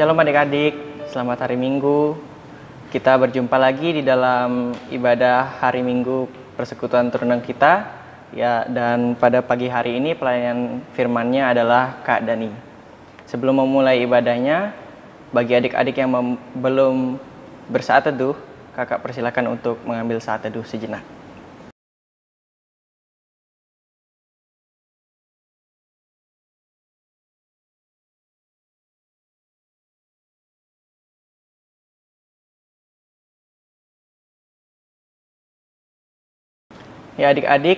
Shalom adik-adik, selamat hari Minggu. Kita berjumpa lagi di dalam ibadah hari Minggu persekutuan turunan kita. Ya, dan pada pagi hari ini pelayanan firman-Nya adalah Kak Dani. Sebelum memulai ibadahnya, bagi adik-adik yang belum bersaat teduh, kakak persilakan untuk mengambil saat teduh sejenak. Ya adik-adik,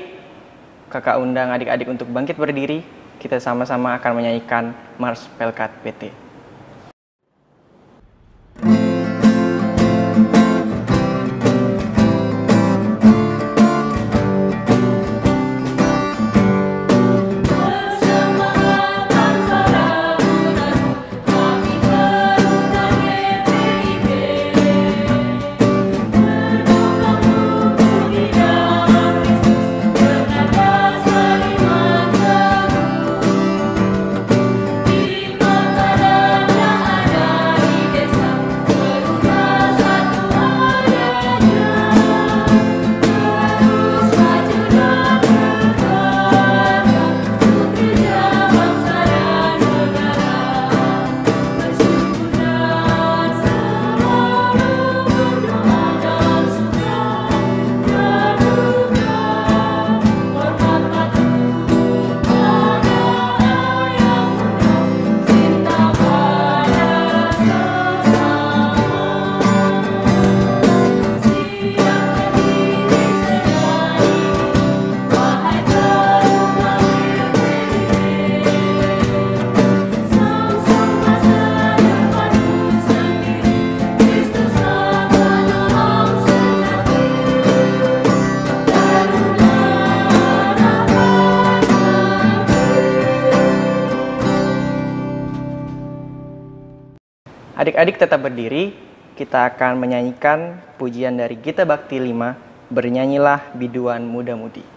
kakak undang adik-adik untuk bangkit berdiri. Kita sama-sama akan menyanyikan Mars Pelkat PT. Adik-adik tetap berdiri, kita akan menyanyikan pujian dari Gita Bakti 5, Bernyanyilah Biduan Muda-Mudi.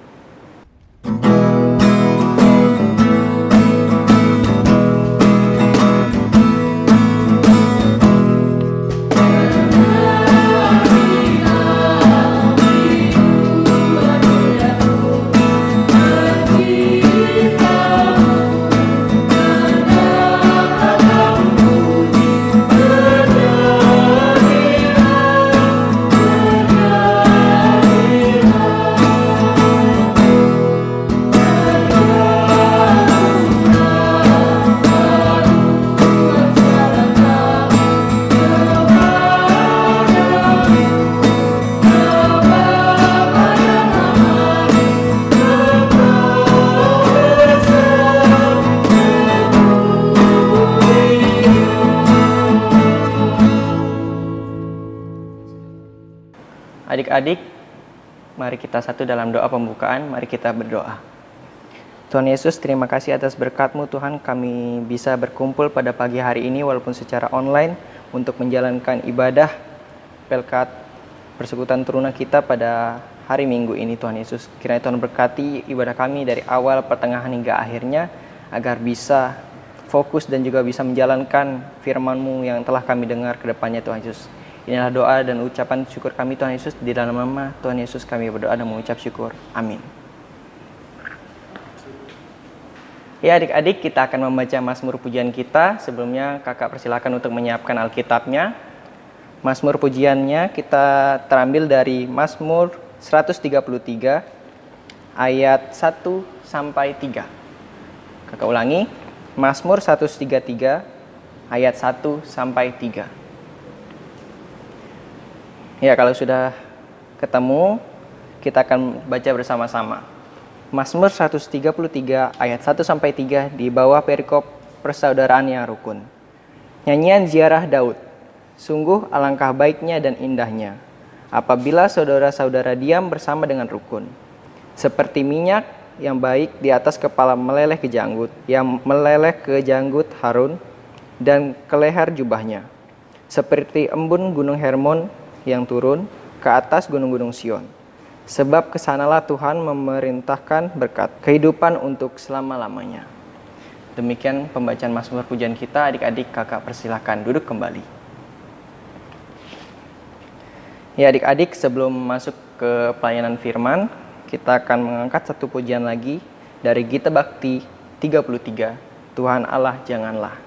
Adik-adik, mari kita satu dalam doa pembukaan, mari kita berdoa. Tuhan Yesus, terima kasih atas berkat-Mu Tuhan, kami bisa berkumpul pada pagi hari ini walaupun secara online untuk menjalankan ibadah Pelkat Persekutuan Turunan kita pada hari Minggu ini Tuhan Yesus. Kiranya Tuhan berkati ibadah kami dari awal, pertengahan hingga akhirnya agar bisa fokus dan juga bisa menjalankan firman-Mu yang telah kami dengar ke depannya Tuhan Yesus. Inilah doa dan ucapan syukur kami Tuhan Yesus. Di dalam nama Tuhan Yesus kami berdoa dan mengucap syukur. Amin. Ya adik-adik, kita akan membaca Mazmur pujian kita. Sebelumnya kakak persilakan untuk menyiapkan Alkitabnya. Mazmur pujiannya kita terambil dari Mazmur 133 ayat 1 sampai 3. Kakak ulangi, Mazmur 133 ayat 1 sampai 3. Ya, kalau sudah ketemu, kita akan baca bersama-sama. Mazmur 133 ayat 1 sampai 3 di bawah perikop persaudaraan yang rukun. Nyanyian ziarah Daud. Sungguh alangkah baiknya dan indahnya apabila saudara-saudara diam bersama dengan rukun. Seperti minyak yang baik di atas kepala meleleh ke janggut, yang meleleh ke janggut Harun dan ke leher jubahnya. Seperti embun gunung Hermon yang turun ke atas gunung-gunung Sion. Sebab kesanalah Tuhan memerintahkan berkat, kehidupan untuk selama-lamanya. Demikian pembacaan Mazmur Pujian kita. Adik-adik, kakak persilahkan duduk kembali. Ya adik-adik, sebelum masuk ke pelayanan firman, kita akan mengangkat satu pujian lagi dari Gita Bakti 33, Tuhan Allah Janganlah.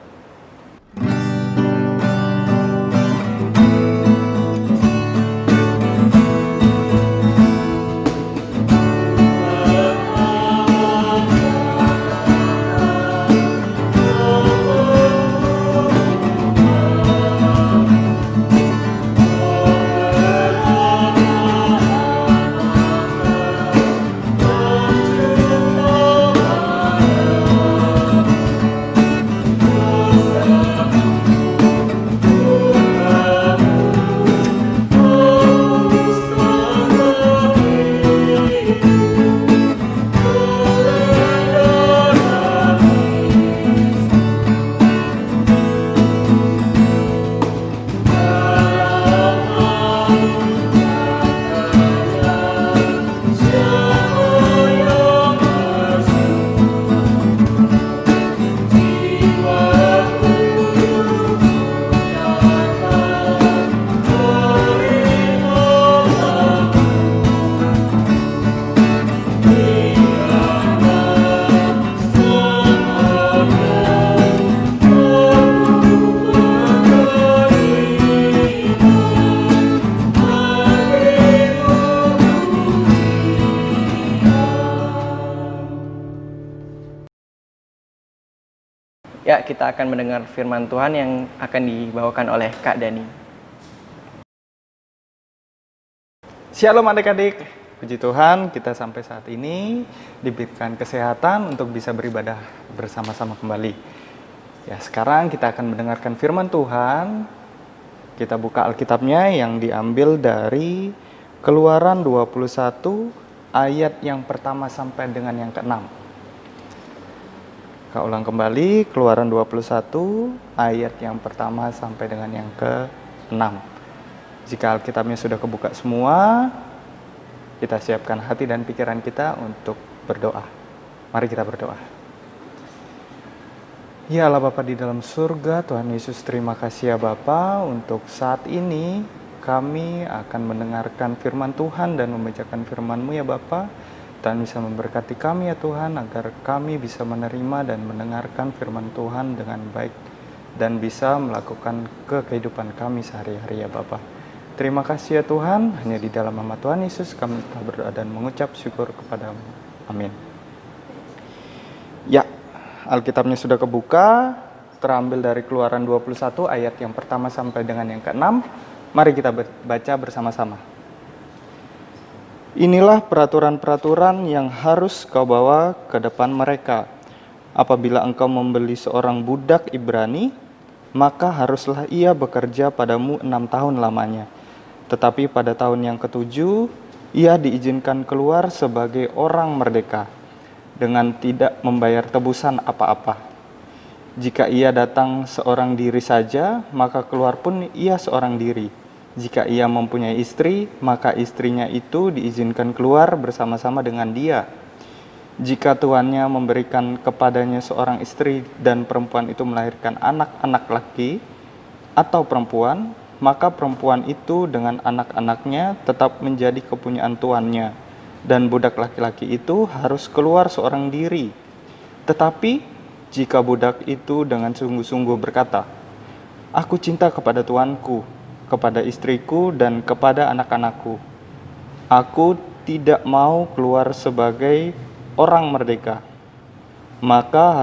Ya, kita akan mendengar firman Tuhan yang akan dibawakan oleh Kak Dani. Shalom adik-adik, puji Tuhan kita sampai saat ini diberikan kesehatan untuk bisa beribadah bersama-sama kembali. Ya, sekarang kita akan mendengarkan firman Tuhan. Kita buka Alkitabnya yang diambil dari Keluaran 21 ayat yang pertama sampai dengan yang ke-6. Kak ulang kembali, Keluaran 21 ayat yang pertama sampai dengan yang ke-6. Jika Alkitabnya sudah kebuka semua, kita siapkan hati dan pikiran kita untuk berdoa. Mari kita berdoa. Ya Allah Bapa di dalam surga, Tuhan Yesus, terima kasih ya Bapa untuk saat ini kami akan mendengarkan firman Tuhan dan membacakan firman-Mu ya Bapa. Tuhan bisa memberkati kami ya Tuhan, agar kami bisa menerima dan mendengarkan firman Tuhan dengan baik dan bisa melakukan ke kehidupan kami sehari-hari ya Bapa. Terima kasih ya Tuhan, hanya di dalam nama Tuhan Yesus kami telah berdoa dan mengucap syukur kepadamu. Amin. Ya, Alkitabnya sudah kebuka, terambil dari Keluaran 21 ayat yang pertama sampai dengan yang ke-6. Mari kita baca bersama-sama. Inilah peraturan-peraturan yang harus kau bawa ke depan mereka. Apabila engkau membeli seorang budak Ibrani, maka haruslah ia bekerja padamu 6 tahun lamanya. Tetapi pada tahun yang ke-7, ia diizinkan keluar sebagai orang merdeka, dengan tidak membayar tebusan apa-apa. Jika ia datang seorang diri saja, maka keluar pun ia seorang diri. Jika ia mempunyai istri, maka istrinya itu diizinkan keluar bersama-sama dengan dia. Jika tuannya memberikan kepadanya seorang istri dan perempuan itu melahirkan anak-anak laki atau perempuan, maka perempuan itu dengan anak-anaknya tetap menjadi kepunyaan tuannya, dan budak laki-laki itu harus keluar seorang diri. Tetapi jika budak itu dengan sungguh-sungguh berkata, "Aku cinta kepada tuanku, kepada istriku dan kepada anak-anakku. Aku tidak mau keluar sebagai orang merdeka." Maka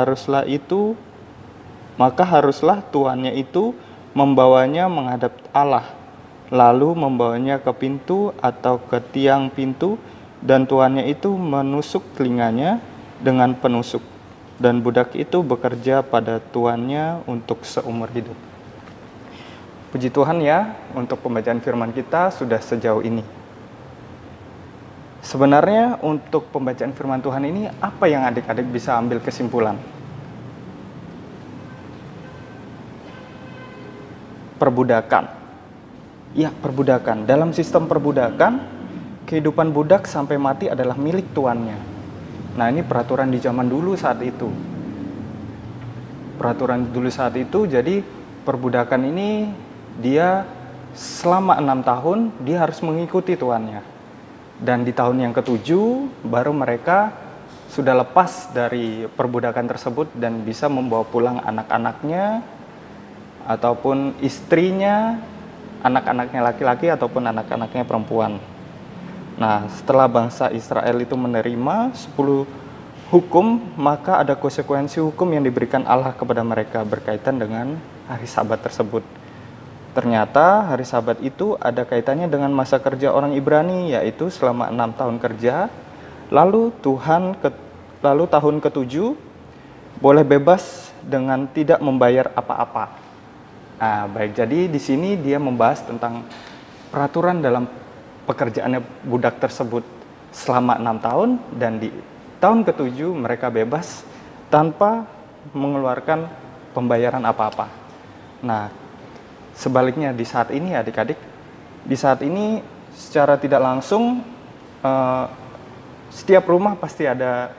haruslah tuannya itu membawanya menghadap Allah, lalu membawanya ke pintu atau ke tiang pintu, dan tuannya itu menusuk telinganya dengan penusuk, dan budak itu bekerja pada tuannya untuk seumur hidup. Puji Tuhan ya, untuk pembacaan firman kita sudah sejauh ini. Sebenarnya untuk pembacaan firman Tuhan ini, apa yang adik-adik bisa ambil kesimpulan? Perbudakan. Ya, perbudakan. Dalam sistem perbudakan, kehidupan budak sampai mati adalah milik tuannya. Nah, ini peraturan di zaman dulu saat itu. peraturan dulu saat itu, jadi perbudakan ini dia selama 6 tahun dia harus mengikuti tuannya. Dan di tahun yang ketujuh baru mereka sudah lepas dari perbudakan tersebut dan bisa membawa pulang anak-anaknya ataupun istrinya, anak-anaknya laki-laki ataupun anak-anaknya perempuan. Nah, setelah bangsa Israel itu menerima 10 hukum, maka ada konsekuensi hukum yang diberikan Allah kepada mereka berkaitan dengan hari Sabat tersebut. Ternyata hari Sabat itu ada kaitannya dengan masa kerja orang Ibrani, yaitu selama 6 tahun kerja. Lalu tahun ke-7 boleh bebas dengan tidak membayar apa-apa. Nah, baik, jadi di sini dia membahas tentang peraturan dalam pekerjaannya budak tersebut selama 6 tahun, dan di tahun ke-7 mereka bebas tanpa mengeluarkan pembayaran apa-apa. Nah, sebaliknya di saat ini adik-adik, di saat ini secara tidak langsung setiap rumah pasti ada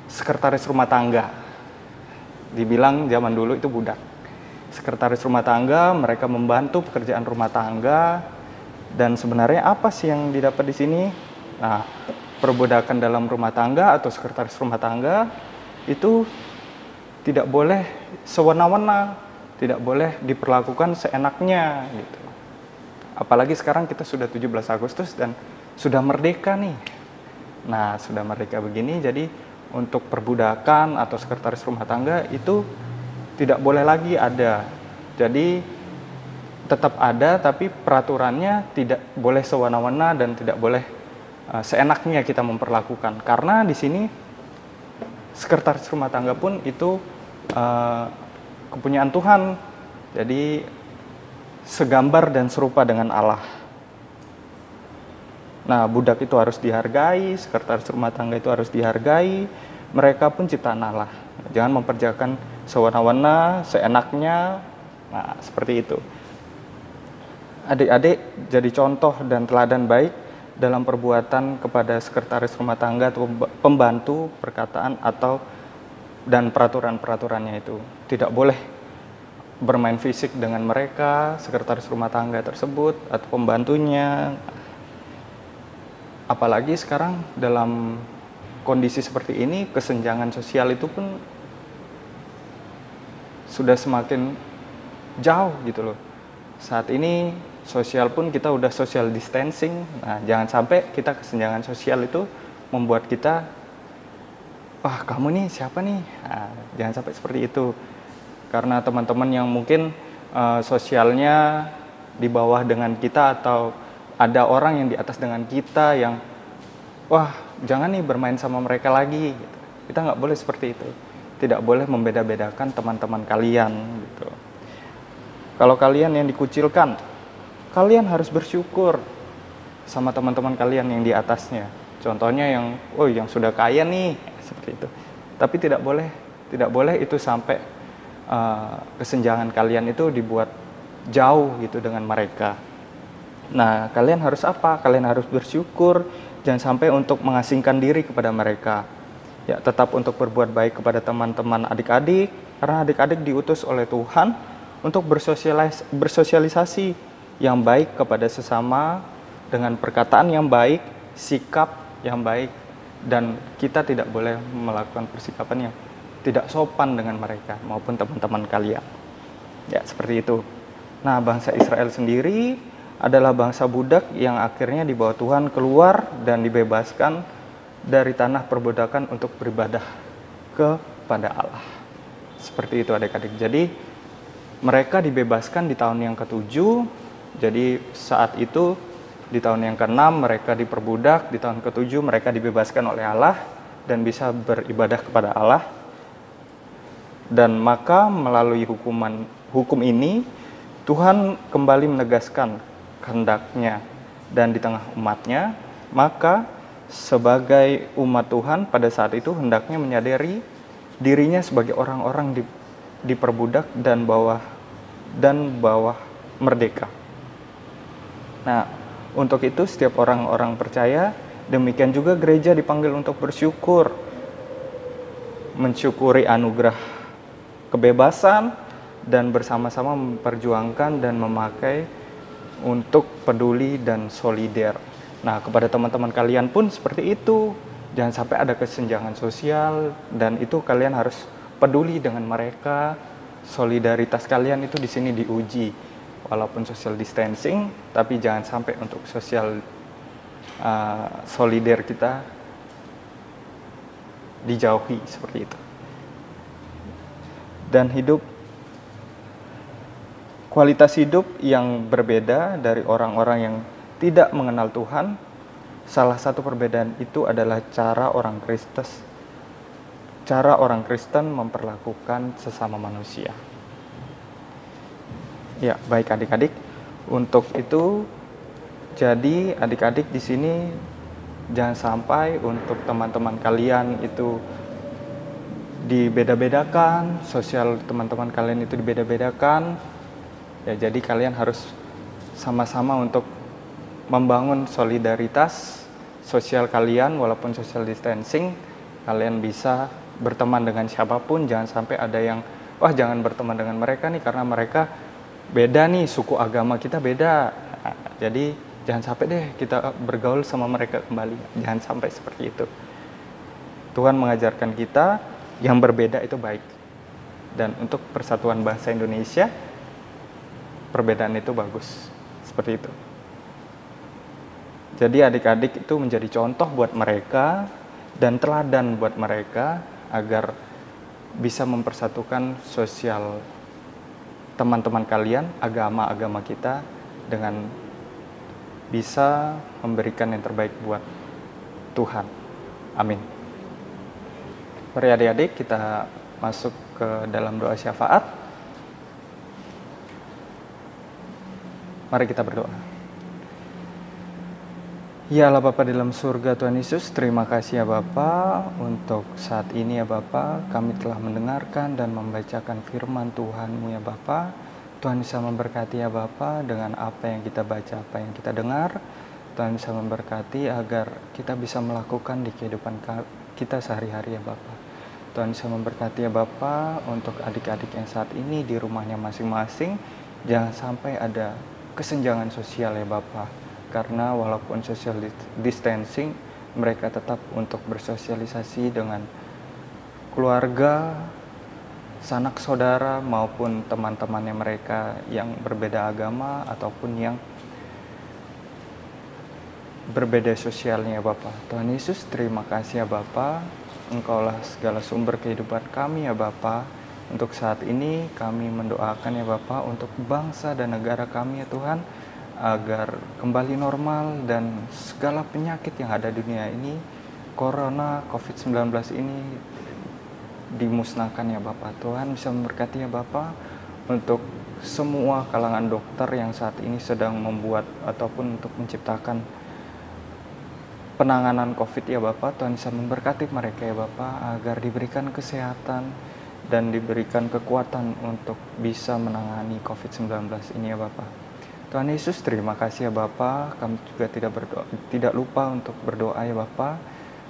sekretaris rumah tangga. Dibilang zaman dulu itu budak. Sekretaris rumah tangga, mereka membantu pekerjaan rumah tangga. Dan sebenarnya apa sih yang didapat di sini? Nah, perbudakan dalam rumah tangga atau sekretaris rumah tangga itu tidak boleh sewenang-wenang, tidak boleh diperlakukan seenaknya gitu. Apalagi sekarang kita sudah 17 Agustus dan sudah merdeka nih. Nah, sudah merdeka begini, jadi untuk perbudakan atau sekretaris rumah tangga itu tidak boleh lagi ada. Jadi tetap ada, tapi peraturannya tidak boleh sewenang-wenang dan tidak boleh seenaknya kita memperlakukan. Karena di sini sekretaris rumah tangga pun itu kepunyaan Tuhan. Jadi segambar dan serupa dengan Allah. Nah, budak itu harus dihargai, sekretaris rumah tangga itu harus dihargai. Mereka pun ciptaan Allah. Jangan memperjakan sewenang-wenang, seenaknya. Nah, seperti itu. Adik-adik jadi contoh dan teladan baik dalam perbuatan kepada sekretaris rumah tangga atau pembantu perkataan atau dan peraturan-peraturannya itu. Tidak boleh bermain fisik dengan mereka, sekretaris rumah tangga tersebut atau pembantunya. Apalagi sekarang dalam kondisi seperti ini, kesenjangan sosial itu pun sudah semakin jauh gitu loh. Saat ini sosial pun kita udah social distancing. Nah, jangan sampai kita kesenjangan sosial itu membuat kita, wah kamu nih siapa nih? Nah, jangan sampai seperti itu. Karena teman-teman yang mungkin sosialnya di bawah dengan kita atau ada orang yang di atas dengan kita yang, wah jangan nih bermain sama mereka lagi. Gitu. Kita nggak boleh seperti itu. Tidak boleh membeda-bedakan teman-teman kalian. Gitu. Kalau kalian yang dikucilkan, kalian harus bersyukur sama teman-teman kalian yang di atasnya. Contohnya yang sudah kaya nih, seperti itu. Tapi tidak boleh itu sampai kesenjangan kalian itu dibuat jauh gitu dengan mereka. Nah, kalian harus apa? Kalian harus bersyukur, jangan sampai untuk mengasingkan diri kepada mereka. Ya, tetap untuk berbuat baik kepada teman-teman adik-adik, karena adik-adik diutus oleh Tuhan untuk bersosialisasi yang baik kepada sesama dengan perkataan yang baik, sikap yang baik, dan kita tidak boleh melakukan persikapan yang tidak sopan dengan mereka maupun teman-teman kalian. Ya, seperti itu. Nah, bangsa Israel sendiri adalah bangsa budak yang akhirnya dibawa Tuhan keluar dan dibebaskan dari tanah perbudakan untuk beribadah kepada Allah. Seperti itu adik-adik. Jadi mereka dibebaskan di tahun yang ke-7. Jadi saat itu di tahun yang ke-6 mereka diperbudak, di tahun ke-7 mereka dibebaskan oleh Allah dan bisa beribadah kepada Allah. Dan maka melalui hukum ini Tuhan kembali menegaskan kehendaknya dan di tengah umatnya. Maka sebagai umat Tuhan pada saat itu hendaknya menyadari dirinya sebagai orang-orang diperbudak dan bawah merdeka. Nah, untuk itu setiap orang-orang percaya, demikian juga gereja dipanggil untuk bersyukur, mensyukuri anugerah kebebasan dan bersama-sama memperjuangkan dan memakai untuk peduli dan solider. Nah, kepada teman-teman kalian pun seperti itu. Jangan sampai ada kesenjangan sosial, dan itu kalian harus peduli dengan mereka. Solidaritas kalian itu di sini diuji, walaupun social distancing, tapi jangan sampai untuk solider kita dijauhi seperti itu. Dan kualitas hidup yang berbeda dari orang-orang yang tidak mengenal Tuhan. Salah satu perbedaan itu adalah cara orang Kristen memperlakukan sesama manusia. Ya, baik adik-adik. Untuk itu, jadi adik-adik di sini jangan sampai untuk teman-teman kalian itu dibeda-bedakan, sosial teman-teman kalian itu dibeda-bedakan. Ya, jadi kalian harus sama-sama untuk membangun solidaritas sosial kalian. Walaupun social distancing, kalian bisa berteman dengan siapapun. Jangan sampai ada yang, wah jangan berteman dengan mereka nih karena mereka beda nih, suku agama kita beda. Nah, jadi jangan sampai deh kita bergaul sama mereka kembali. Jangan sampai seperti itu. Tuhan mengajarkan kita yang berbeda itu baik. Dan untuk persatuan bangsa Indonesia, perbedaan itu bagus. Seperti itu. Jadi adik-adik itu menjadi contoh buat mereka dan teladan buat mereka agar bisa mempersatukan sosial teman-teman kalian, agama-agama kita, dengan bisa memberikan yang terbaik buat Tuhan. Amin. Mari adik-adik kita masuk ke dalam doa syafaat. Mari kita berdoa. Ya Allah Bapa di dalam surga, Tuhan Yesus, terima kasih ya Bapa untuk saat ini ya Bapa, kami telah mendengarkan dan membacakan firman Tuhan-Mu ya Bapa. Tuhan bisa memberkati ya Bapa dengan apa yang kita baca, apa yang kita dengar. Tuhan bisa memberkati agar kita bisa melakukan di kehidupan kita sehari-hari ya Bapa. Tuhan bisa memberkati ya Bapa untuk adik-adik yang saat ini di rumahnya masing-masing. Jangan sampai ada kesenjangan sosial ya Bapa. Karena walaupun social distancing, mereka tetap untuk bersosialisasi dengan keluarga, sanak saudara, maupun teman-temannya mereka yang berbeda agama ataupun yang berbeda sosialnya ya Bapa. Tuhan Yesus, terima kasih ya Bapa. Engkaulah segala sumber kehidupan kami ya Bapa. Untuk saat ini kami mendoakan ya Bapa untuk bangsa dan negara kami ya Tuhan, agar kembali normal dan segala penyakit yang ada di dunia ini, Corona, COVID-19 ini dimusnahkan ya Bapak. Tuhan bisa memberkati ya Bapak untuk semua kalangan dokter yang saat ini sedang membuat ataupun untuk menciptakan penanganan COVID ya Bapak. Tuhan bisa memberkati mereka ya Bapak agar diberikan kesehatan dan diberikan kekuatan untuk bisa menangani COVID-19 ini ya Bapak. Tuhan Yesus, terima kasih ya Bapa. Kami juga tidak lupa untuk berdoa ya Bapa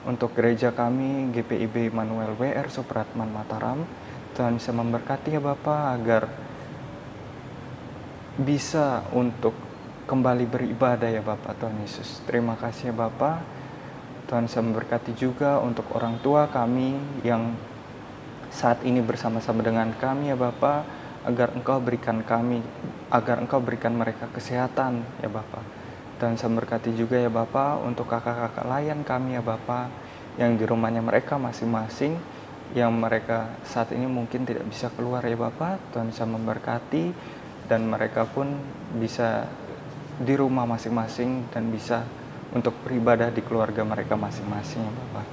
untuk gereja kami GPIB Immanuel WR Supratman Mataram. Tuhan bisa memberkati ya Bapa agar bisa untuk kembali beribadah ya Bapa. Tuhan Yesus, terima kasih ya Bapa. Tuhan bisa memberkati juga untuk orang tua kami yang saat ini bersama-sama dengan kami ya Bapa, agar Engkau berikan mereka kesehatan ya Bapa. Dan saya berkati juga ya Bapa untuk kakak-kakak layan kami ya Bapa yang di rumahnya mereka masing-masing, yang mereka saat ini mungkin tidak bisa keluar ya Bapa. Tuhan bisa memberkati dan mereka pun bisa di rumah masing-masing dan bisa untuk beribadah di keluarga mereka masing-masing ya Bapa.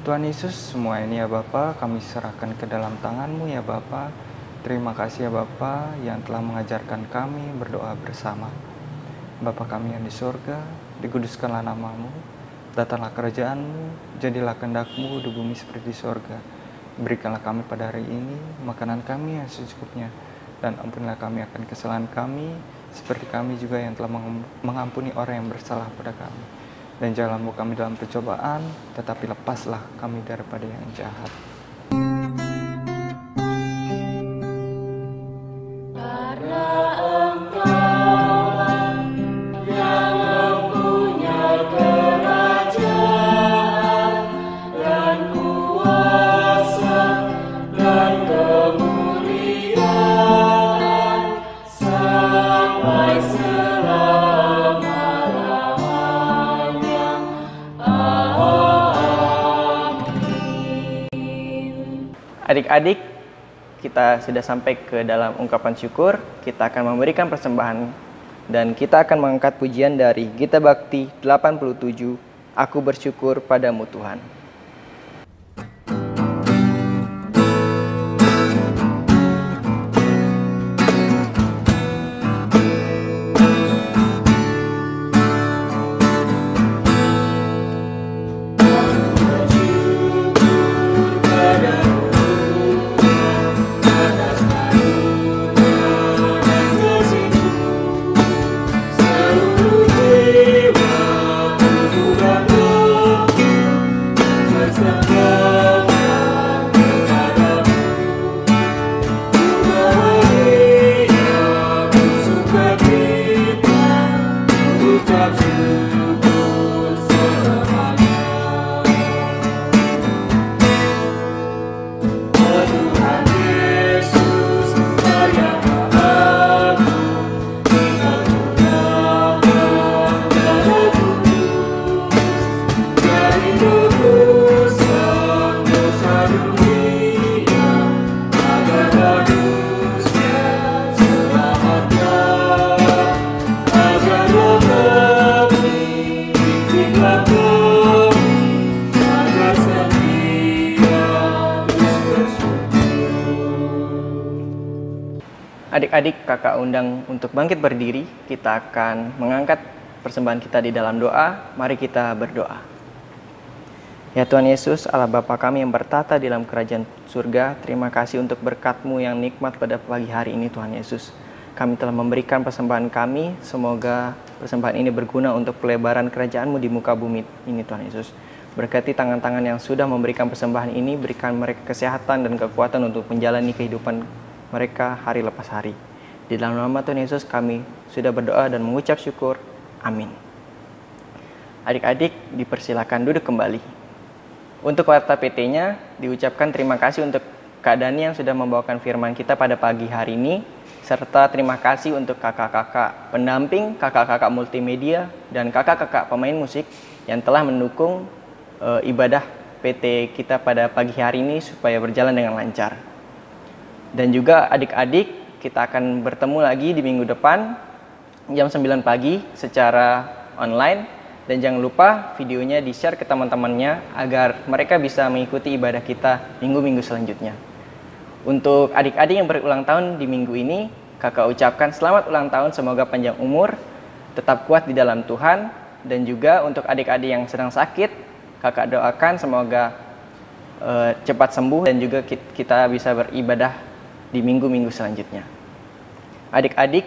Tuhan Yesus, semua ini ya Bapa kami serahkan ke dalam tangan-Mu ya Bapa. Terima kasih ya Bapa yang telah mengajarkan kami berdoa bersama. Bapa kami yang di surga, dikuduskanlah nama-Mu, datanglah kerajaan-Mu, jadilah kehendak-Mu di bumi seperti di surga. Berikanlah kami pada hari ini makanan kami yang secukupnya, dan ampunilah kami akan kesalahan kami, seperti kami juga yang telah mengampuni orang yang bersalah pada kami. Dan janganlah membawa kami dalam pencobaan, tetapi lepaslah kami daripada yang jahat. Adik-adik, kita sudah sampai ke dalam ungkapan syukur. Kita akan memberikan persembahan dan kita akan mengangkat pujian dari Gita Bakti 87, Aku Bersyukur Padamu Tuhan. Adik-adik, kakak undang untuk bangkit berdiri. Kita akan mengangkat persembahan kita di dalam doa. Mari kita berdoa. Ya Tuhan Yesus, Allah Bapa kami yang bertata di dalam kerajaan surga, terima kasih untuk berkat-Mu yang nikmat pada pagi hari ini Tuhan Yesus. Kami telah memberikan persembahan kami, semoga persembahan ini berguna untuk pelebaran kerajaan-Mu di muka bumi ini Tuhan Yesus. Berkati tangan-tangan yang sudah memberikan persembahan ini, berikan mereka kesehatan dan kekuatan untuk menjalani kehidupan mereka hari lepas hari. Di dalam nama Tuhan Yesus kami sudah berdoa dan mengucap syukur. Amin. Adik-adik dipersilakan duduk kembali. Untuk warta PT-nya diucapkan terima kasih untuk Kak Dani yang sudah membawakan firman kita pada pagi hari ini, serta terima kasih untuk kakak-kakak pendamping, kakak-kakak multimedia, dan kakak-kakak pemain musik yang telah mendukung ibadah PT kita pada pagi hari ini supaya berjalan dengan lancar. Dan juga adik-adik, kita akan bertemu lagi di minggu depan jam 9 pagi secara online. Dan jangan lupa videonya di-share ke teman-temannya agar mereka bisa mengikuti ibadah kita minggu-minggu selanjutnya. Untuk adik-adik yang berulang tahun di minggu ini, kakak ucapkan selamat ulang tahun, semoga panjang umur, tetap kuat di dalam Tuhan. Dan juga untuk adik-adik yang sedang sakit, kakak doakan semoga cepat sembuh dan juga kita bisa beribadah di minggu-minggu selanjutnya. Adik-adik,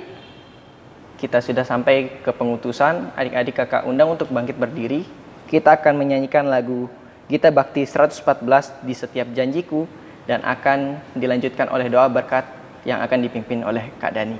kita sudah sampai ke pengutusan. Adik-adik kakak undang untuk bangkit berdiri. Kita akan menyanyikan lagu Gita Bakti 114 di Setiap Janjiku dan akan dilanjutkan oleh doa berkat yang akan dipimpin oleh Kak Dani.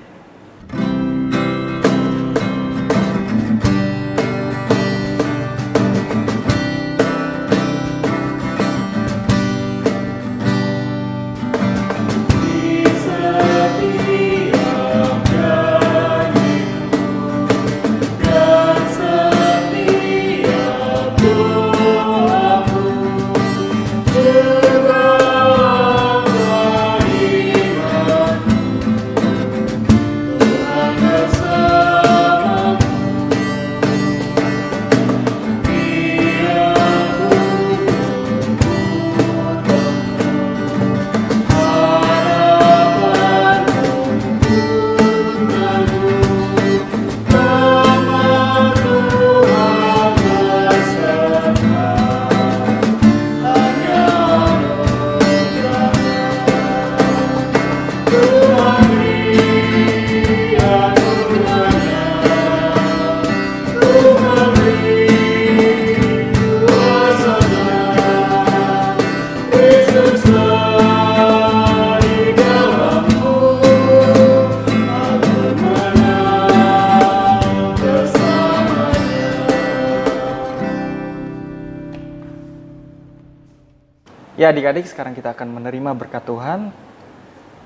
Ya adik-adik, sekarang kita akan menerima berkat Tuhan.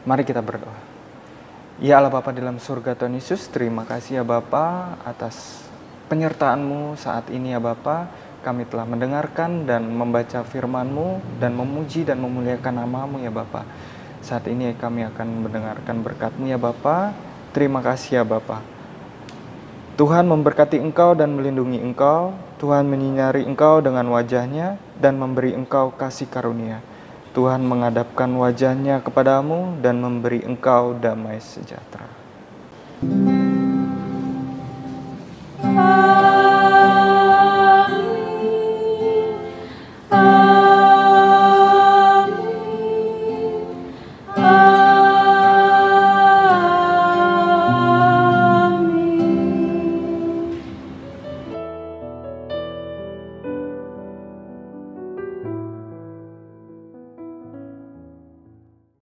Mari kita berdoa. Ya Allah Bapa dalam surga Tuhan Yesus, terima kasih ya Bapa atas penyertaan-Mu saat ini ya Bapa. kami telah mendengarkan dan membaca firman-Mu dan memuji dan memuliakan nama-Mu ya Bapa. Saat ini kami akan mendengarkan berkat-Mu ya Bapa. Terima kasih ya Bapa. Tuhan memberkati Engkau dan melindungi Engkau. Tuhan menyinari Engkau dengan wajah-Nya dan memberi Engkau kasih karunia. Tuhan menghadapkan wajah-Nya kepadamu dan memberi Engkau damai sejahtera.